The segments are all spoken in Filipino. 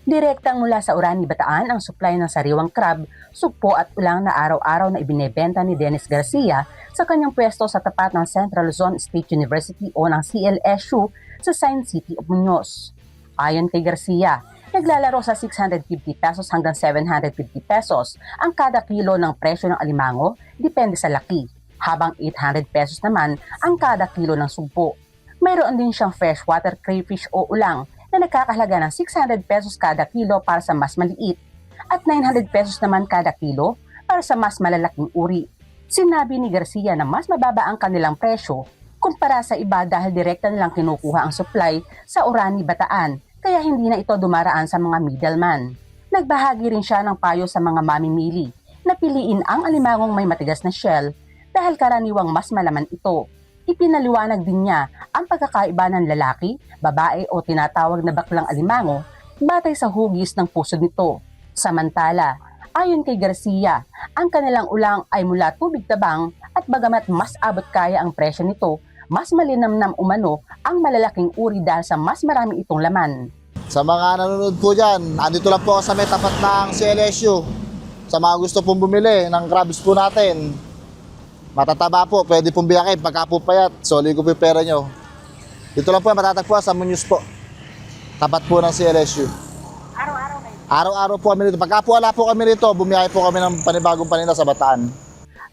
Direktang mula sa Orani, Bataan ang supply ng sariwang crab, sugpo at ulang na araw-araw na ibinebenta ni Dennis Garcia sa kanyang pwesto sa tapat ng Central Luzon State University o ng CLSU sa Science City of Muñoz. Ayon kay Garcia, naglalaro sa 650 pesos hanggang 750 pesos ang kada kilo ng presyo ng alimango depende sa laki, habang 800 pesos naman ang kada kilo ng sugpo. Mayroon din siyang freshwater crayfish o ulang na nagkakahalaga ng 600 pesos kada kilo para sa mas maliit at 900 pesos naman kada kilo para sa mas malalaking uri. Sinabi ni Garcia na mas mababa ang kanilang presyo kumpara sa iba dahil direkta nilang kinukuha ang supply sa Orani, Bataan, kaya hindi na ito dumaraan sa mga middleman. Nagbahagi rin siya ng payo sa mga mamimili na piliin ang alimangong may matigas na shell dahil karaniwang mas malaman ito. Ipinaliwanag din niya ang pagkakaiba ng lalaki, babae o tinatawag na baklang alimango batay sa hugis ng pusod nito. Samantala, ayon kay Garcia, ang kanilang ulang ay mula tubig tabang at bagamat mas abot kaya ang presyo nito, mas malinamnam umano ang malalaking uri dahil sa mas marami itong laman. Sa mga nanonood po dyan, andito lang po ako sa may tapat ng CLSU. Sa mga gusto pong bumili ng crabs po natin, matataba po, pwede pong biyakin pagka po payat. Soli ko po yung pera nyo. Dito lang po, matatagpuan sa Muñoz po. Tapat po ng CLSU. Araw-araw na ito. Araw-araw po kami rito. Pagka po wala po kami rito, bumiyahe po kami ng panibagong paninda sa Bataan.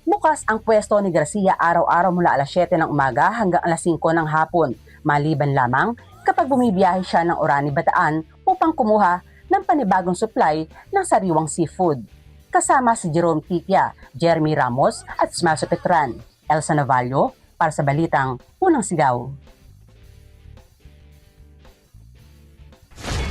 Bukas ang pwesto ni Garcia araw-araw mula alas 7 ng umaga hanggang alas 5 ng hapon, maliban lamang kapag bumibiyahe siya ng Orani, Bataan upang kumuha ng panibagong supply ng sariwang seafood. Kasama si Jerome Titia, Jeremy Ramos at Smalso Petran. Elsa Navallo para sa Balitang Unang Sigaw.